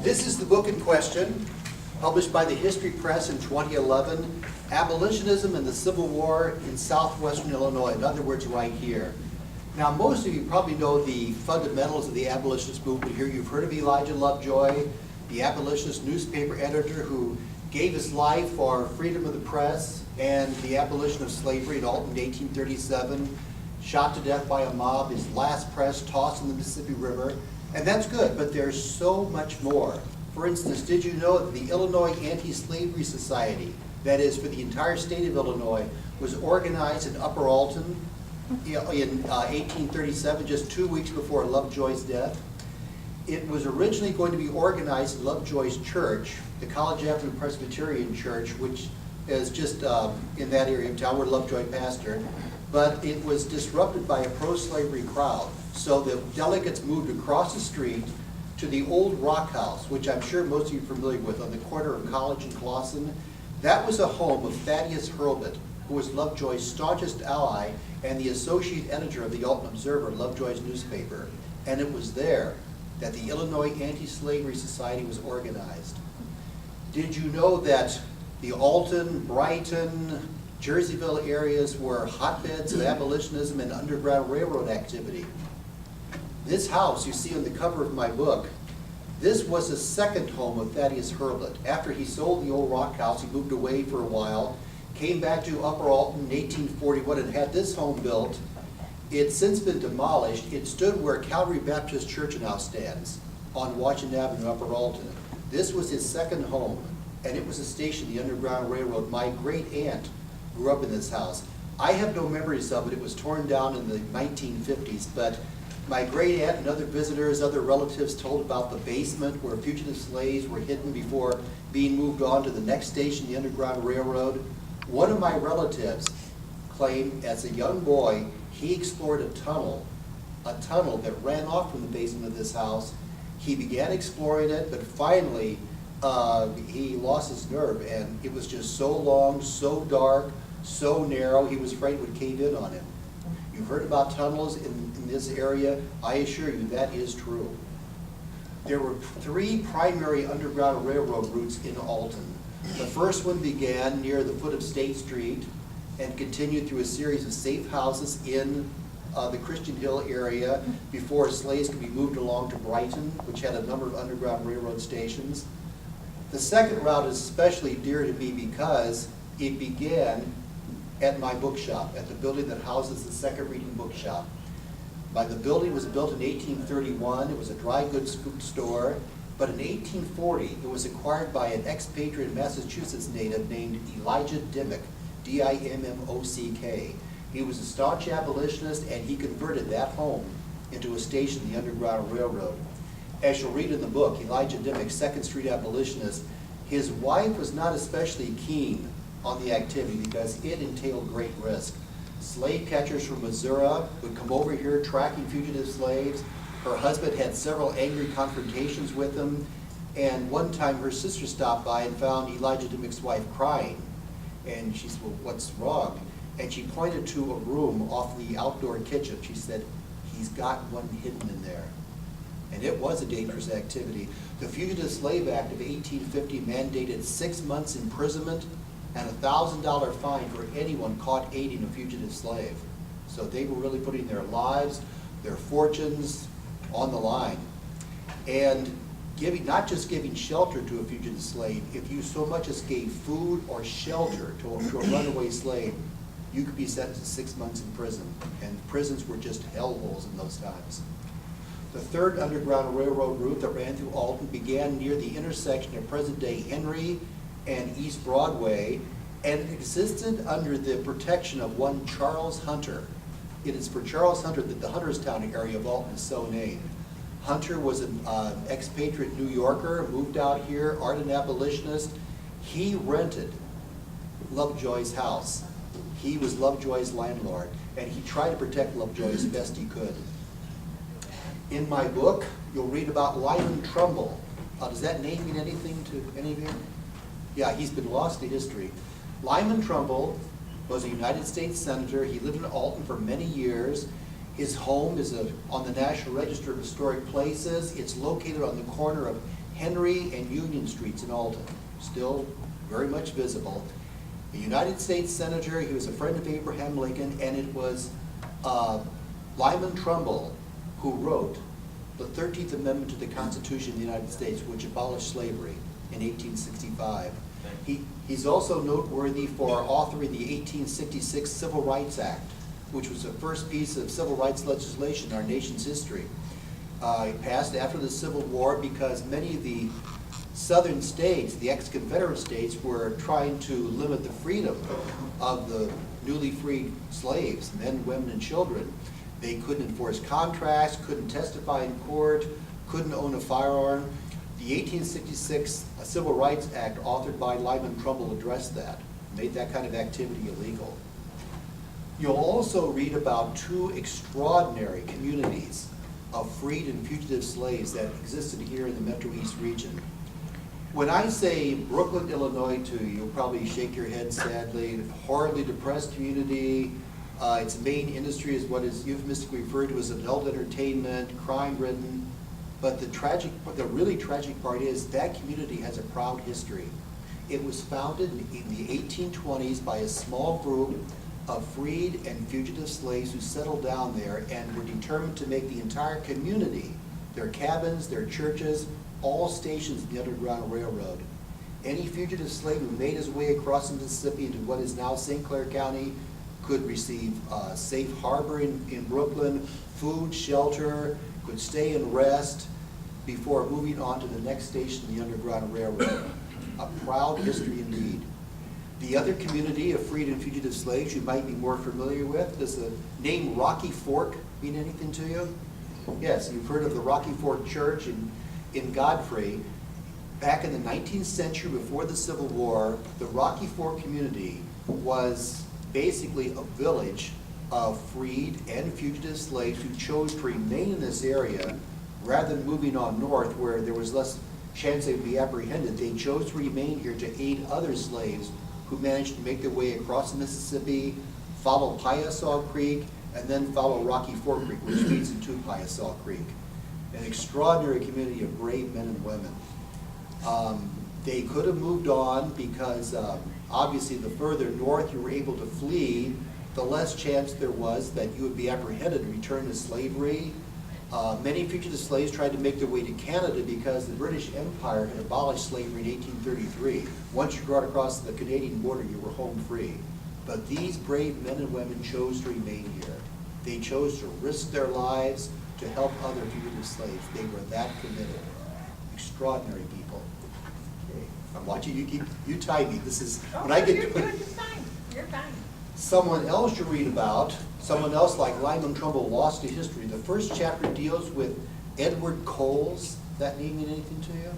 This is the book in question, published by the History Press in 2011, Abolitionism in the Civil War in Southwestern Illinois, in other words, right here. Now, most of you probably know the fundamentals of the abolitionist movement here. You've heard of Elijah Lovejoy, the abolitionist newspaper editor who gave his life for freedom of the press and the abolition of slavery in Alton in 1837, shot to death by a mob, his last press tossed in the Mississippi River. And that's good, but there's so much more. For instance, did you know that the Illinois Anti-Slavery Society, that is for the entire state of Illinois, was organized in Upper Alton in 1837, just 2 weeks before Lovejoy's death? It was originally going to be organized in Lovejoy's church, the College Avenue Presbyterian Church, which is just in that area of town where Lovejoy pastored, but it was disrupted by a pro-slavery crowd. So the delegates moved across the street to the old Rock House, which I'm sure most of you are familiar with, on the corner of College and Clawson. That was a home of Thaddeus Hurlbut, who was Lovejoy's staunchest ally and the associate editor of the Alton Observer, Lovejoy's newspaper. And it was there that the Illinois Anti-Slavery Society was organized. Did you know that the Alton, Brighton, Jerseyville areas were hotbeds of abolitionism and Underground Railroad activity? This house you see on the cover of my book, this was the second home of Thaddeus Hurlbut. After he sold the old Rock House, he moved away for a while, came back to Upper Alton in 1841 and had this home built. It's since been demolished. It stood where Calvary Baptist Church now stands on Washington Avenue, Upper Alton. This was his second home, and it was a station, the Underground Railroad. My great aunt grew up in this house. I have no memories of it. It was torn down in the 1950s, but my great aunt and other visitors, other relatives told about the basement where fugitive slaves were hidden before being moved on to the next station, the Underground Railroad. One of my relatives claimed as a young boy, he explored a tunnel that ran off from the basement of this house. He began exploring it, but finally he lost his nerve, and it was just so long, so dark, so narrow, he was afraid it would cave in on him. You've heard about tunnels in this area. I assure you that is true. There were three primary Underground Railroad routes in Alton. The first one began near the foot of State Street and continued through a series of safe houses in the Christian Hill area before slaves could be moved along to Brighton, which had a number of Underground Railroad stations. The second route is especially dear to me because it began at my bookshop, at the building that houses the Second Reading Bookshop. The building was built in 1831. It was a dry goods store, but in 1840 it was acquired by an expatriate Massachusetts native named Elijah Dimmock, D-I-M-M-O-C-K. He was a staunch abolitionist, and he converted that home into a station, the Underground Railroad. As you'll read in the book, Elijah Dimmock, Second Street abolitionist, his wife was not especially keen on the activity because it entailed great risk. Slave catchers from Missouri would come over here tracking fugitive slaves. Her husband had several angry confrontations with them, and one time her sister stopped by and found Elijah Dimmock's wife crying. And she said, "Well, what's wrong?" And she pointed to a room off the outdoor kitchen. She said, "He's got one hidden in there." And it was a dangerous activity. The Fugitive Slave Act of 1850 mandated 6 months imprisonment and a $1,000 fine for anyone caught aiding a fugitive slave. So they were really putting their lives, their fortunes on the line. And not just giving shelter to a fugitive slave, if you so much as gave food or shelter to a runaway slave, you could be sentenced to 6 months in prison. And prisons were just hellholes in those times. The third Underground Railroad route that ran through Alton began near the intersection of present-day Henry and East Broadway, and it existed under the protection of one Charles Hunter. It is for Charles Hunter that the Hunterstown area of Alton is so named. Hunter was an expatriate New Yorker, moved out here, ardent abolitionist. He rented Lovejoy's house. He was Lovejoy's landlord, and he tried to protect Lovejoy as best he could. In my book, you'll read about Lyman Trumbull. Does that name mean anything to any of you? Yeah, he's been lost to history. Lyman Trumbull was a United States Senator. He lived in Alton for many years. His home is on the National Register of Historic Places. It's located on the corner of Henry and Union Streets in Alton, still very much visible. A United States Senator, he was a friend of Abraham Lincoln, and it was Lyman Trumbull who wrote the 13th Amendment to the Constitution of the United States, which abolished slavery in 1865. He's also noteworthy for authoring the 1866 Civil Rights Act, which was the first piece of civil rights legislation in our nation's history. It passed after the Civil War because many of the southern states, the ex-Confederate states, were trying to limit the freedom of the newly freed slaves, men, women, and children. They couldn't enforce contracts, couldn't testify in court, couldn't own a firearm. The 1866 Civil Rights Act, authored by Lyman Trumbull, addressed that, made that kind of activity illegal. You'll also read about two extraordinary communities of freed and fugitive slaves that existed here in the Metro East region. When I say Brooklyn, Illinois to you, you'll probably shake your head sadly. Horribly depressed community. Its main industry is what is euphemistically referred to as adult entertainment, crime-ridden. But the really tragic part is that community has a proud history. It was founded in the 1820s by a small group of freed and fugitive slaves who settled down there and were determined to make the entire community, their cabins, their churches, all stations in the Underground Railroad. Any fugitive slave who made his way across the Mississippi into what is now St. Clair County could receive safe harbor in Brooklyn, food, shelter, could stay and rest before moving on to the next station in the Underground Railroad. A proud history indeed. The other community of freed and fugitive slaves you might be more familiar with, does the name Rocky Fork mean anything to you? Yes, you've heard of the Rocky Fork Church in Godfrey. Back in the 19th century, before the Civil War, the Rocky Fork community was basically a village of freed and fugitive slaves who chose to remain in this area rather than moving on north where there was less chance they would be apprehended. They chose to remain here to aid other slaves who managed to make their way across the Mississippi, follow Piasaw Creek, and then follow Rocky Fork Creek, which feeds into Piasaw Creek. An extraordinary community of brave men and women. They could have moved on because obviously the further north you were able to flee, the less chance there was that you would be apprehended and returned to slavery. Many fugitive slaves tried to make their way to Canada because the British Empire had abolished slavery in 1833. Once you brought across the Canadian border, you were home free. But these brave men and women chose to remain here. They chose to risk their lives to help other fugitive slaves. They were that committed. Extraordinary people. Okay. I'm watching you tie me. This is when I get you're fine. You're fine. Someone else you read about, someone else like Lyman Trumbull lost to history. The first chapter deals with Edward Coles. That name mean anything to you?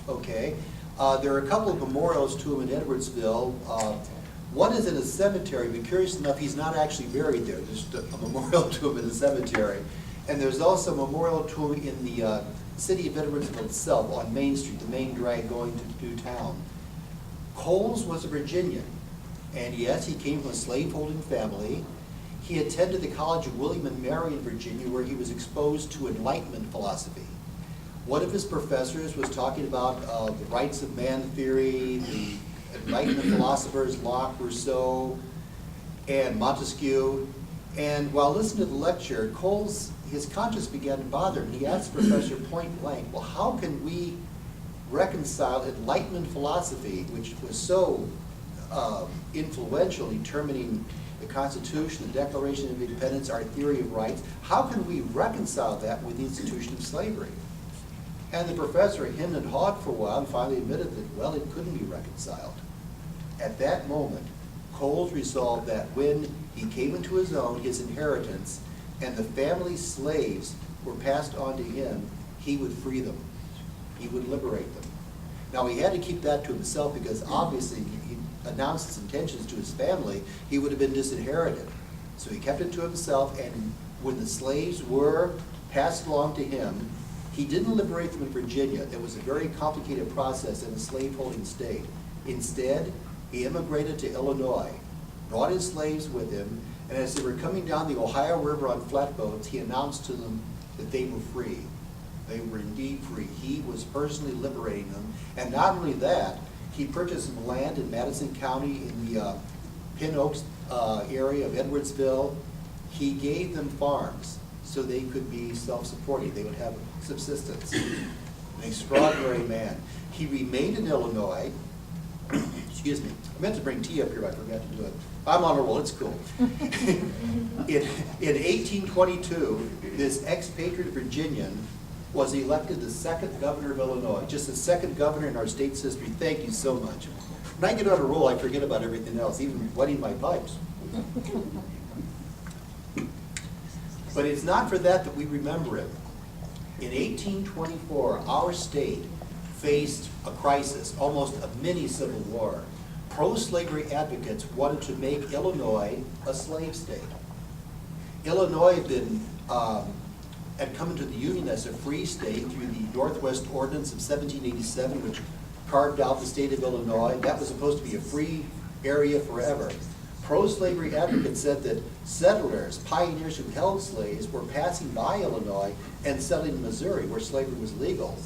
Okay. There are a couple of memorials to him in Edwardsville. One is in a cemetery, but curious enough, he's not actually buried there. There's a memorial to him in the cemetery. And there's also a memorial to him in the city of Edwardsville itself on Main Street, the main drag going to town. Coles was a Virginian. And yes, he came from a slaveholding family. He attended the College of William and Mary in Virginia, where he was exposed to Enlightenment philosophy. One of his professors was talking about the rights of man theory, the Enlightenment philosophers, Locke, Rousseau, and Montesquieu. And while listening to the lecture, Coles, his conscience began to bother him. He asked the professor point blank, well, how can we reconcile Enlightenment philosophy, which was so influential in determining the Constitution, the Declaration of Independence, our theory of rights, how can we reconcile that with the institution of slavery? And the professor hemmed and hawed for a while and finally admitted that, well, it couldn't be reconciled. At that moment, Coles resolved that when he came into his own, his inheritance, and the family slaves were passed on to him, he would free them. He would liberate them. Now, he had to keep that to himself because obviously he announced his intentions to his family, he would have been disinherited. So he kept it to himself, and when the slaves were passed along to him, he didn't liberate them in Virginia. It was a very complicated process in a slaveholding state. Instead, he immigrated to Illinois, brought his slaves with him, and as they were coming down the Ohio River on flatboats, he announced to them that they were free. They were indeed free. He was personally liberating them. And not only that, he purchased some land in Madison County in the Pin Oaks area of Edwardsville. He gave them farms so they could be self-supporting. They would have subsistence. An extraordinary man. He remained in Illinois. Excuse me. I meant to bring tea up here, but I forgot to do it. I'm on a roll, it's cool. In 1822, this expatriate Virginian was elected the second governor of Illinois, just the second governor in our state's history. Thank you so much. When I get on a roll, I forget about everything else, even wetting my pipes. But it's not for that we remember him. In 1824, our state faced a crisis, almost a mini civil war. Pro-slavery advocates wanted to make Illinois a slave state. Illinois had come into the Union as a free state through the Northwest Ordinance of 1787, which carved out the state of Illinois. That was supposed to be a free area forever. Pro-slavery advocates said that settlers, pioneers who held slaves, were passing by Illinois and settling in Missouri, where slavery was legal.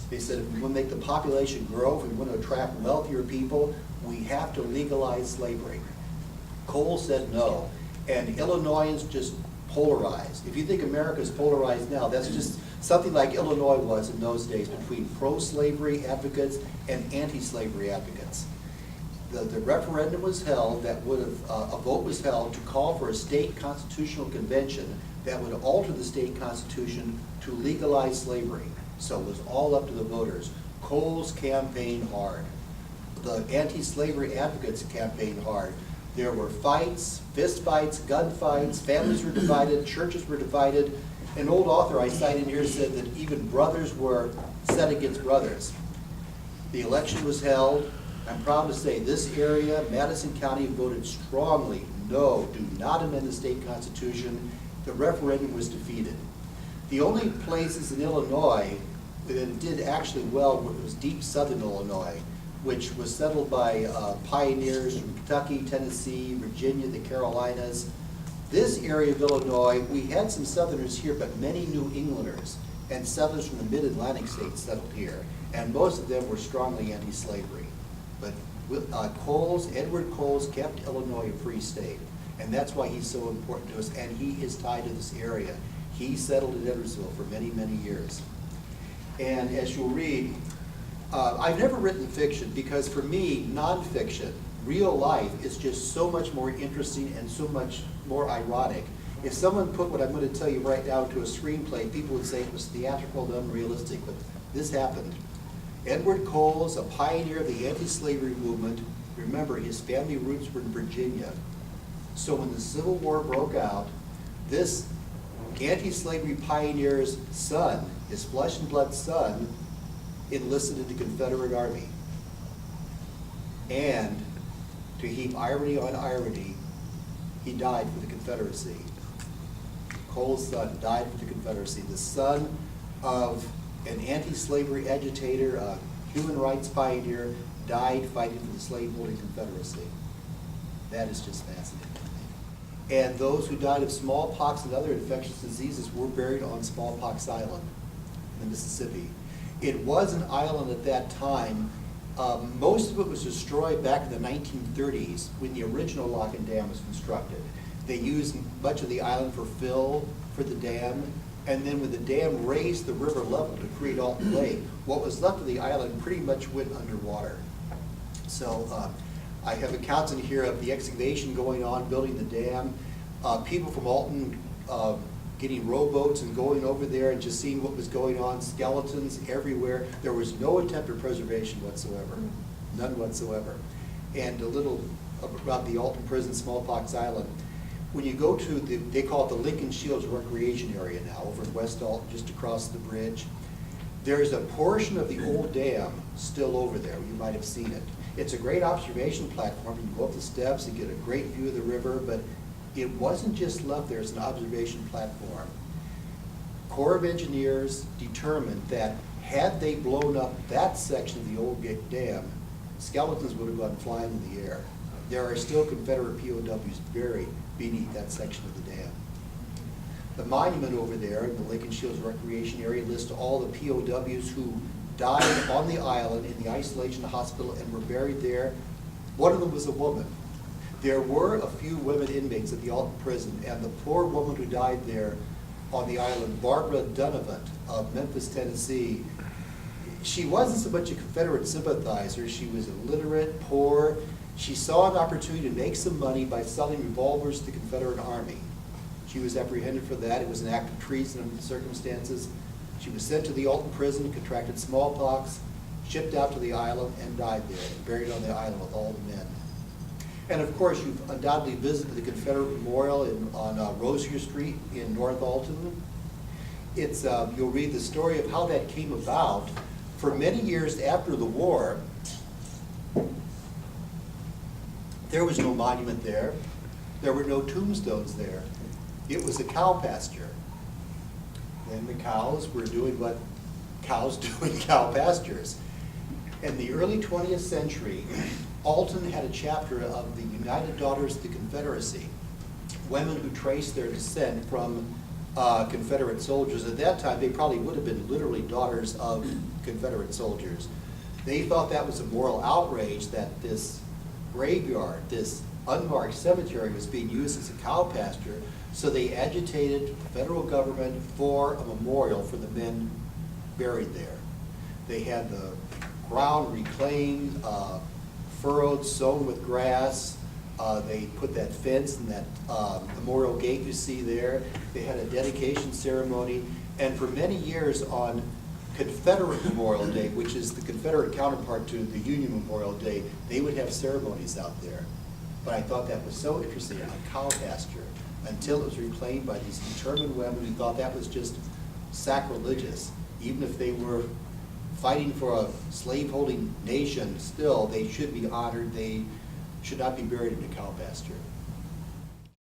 They said, if we want to make the population grow, if we want to attract wealthier people, we have to legalize slavery. Cole said no, and Illinoisans just polarized. If you think America is polarized now, that's just something like Illinois was in those days between pro-slavery advocates and anti-slavery advocates. The referendum was held that would have, a vote was held to call for a state constitutional convention that would alter the state constitution to legalize slavery. So it was all up to the voters. Cole's campaigned hard. The anti-slavery advocates campaigned hard. There were fights, fist fights, gun fights, families were divided, churches were divided. An old author I cite in here said that even brothers were set against brothers. The election was held. I'm proud to say this area, Madison County, voted strongly, no, do not amend the state constitution. The referendum was defeated. The only places in Illinois that did actually well was deep southern Illinois, which was settled by pioneers from Kentucky, Tennessee, Virginia, the Carolinas. This area of Illinois, we had some southerners here, but many New Englanders and settlers from the mid-Atlantic states settled here, and most of them were strongly anti-slavery. But Edward Coles kept Illinois a free state, and that's why he's so important to us, and he is tied to this area. He settled in Edwardsville for many, many years. And as you'll read, I've never written fiction because for me, nonfiction, real life, is just so much more interesting and so much more ironic. If someone put what I'm going to tell you right now into a screenplay, people would say it was theatrical and unrealistic, but this happened. Edward Coles, a pioneer of the anti-slavery movement, remember his family roots were in Virginia. So when the Civil War broke out, this anti-slavery pioneer's son, his flesh and blood son, enlisted in the Confederate Army. And to heap irony on irony, he died for the Confederacy. Cole's son died for the Confederacy. The son of an anti-slavery agitator, a human rights pioneer, died fighting for the slaveholding Confederacy. That is just fascinating. And those who died of smallpox and other infectious diseases were buried on Smallpox Island in the Mississippi. It was an island at that time. Most of it was destroyed back in the 1930s when the original lock and dam was constructed. They used much of the island for fill for the dam, and then when the dam raised the river level to create Alton Lake, what was left of the island pretty much went underwater. So I have accounts in here of the excavation going on, building the dam, people from Alton getting rowboats and going over there and just seeing what was going on, skeletons everywhere. There was no attempt at preservation whatsoever, none whatsoever. And a little about the Alton Prison, Smallpox Island. When you go to they call it the Lincoln Shields Recreation Area now, over in West Alton, just across the bridge. There's a portion of the old dam still over there. You might have seen it. It's a great observation platform. You can go up the steps and get a great view of the river, but it wasn't just left there as an observation platform. Corps of Engineers determined that had they blown up that section of the old dam, skeletons would have gone flying in the air. There are still Confederate POWs buried beneath that section of the dam. The monument over there in the Lincoln Shields Recreation Area lists all the POWs who died on the island in the isolation hospital and were buried there. One of them was a woman. There were a few women inmates at the Alton prison, and the poor woman who died there on the island, Barbara Dunavant of Memphis, Tennessee, she wasn't so much a Confederate sympathizer. She was illiterate, poor. She saw an opportunity to make some money by selling revolvers to the Confederate Army. She was apprehended for that. It was an act of treason under the circumstances. She was sent to the Alton prison, contracted smallpox, shipped out to the island, and died there, and buried on the island with all the men. And of course, you've undoubtedly visited the Confederate Memorial on Rosier Street in North Alton. It's, you'll read the story of how that came about. For many years after the war, there was no monument there. There were no tombstones there. It was a cow pasture. Then the cows were doing what cows do in cow pastures. In the early 20th century, Alton had a chapter of the United Daughters of the Confederacy, women who traced their descent from Confederate soldiers. At that time, they probably would have been literally daughters of Confederate soldiers. They thought that was a moral outrage that this graveyard, this unmarked cemetery, was being used as a cow pasture, so they agitated the federal government for a memorial for the men buried there. They had the ground reclaimed, furrowed, sown with grass. They put that fence and that memorial gate you see there. They had a dedication ceremony. And for many years on Confederate Memorial Day, which is the Confederate counterpart to the Union Memorial Day, they would have ceremonies out there. But I thought that was so interesting, a cow pasture, until it was reclaimed by these determined women who thought that was just sacrilegious. Even if they were fighting for a slaveholding nation, still they should be honored. They should not be buried in a cow pasture.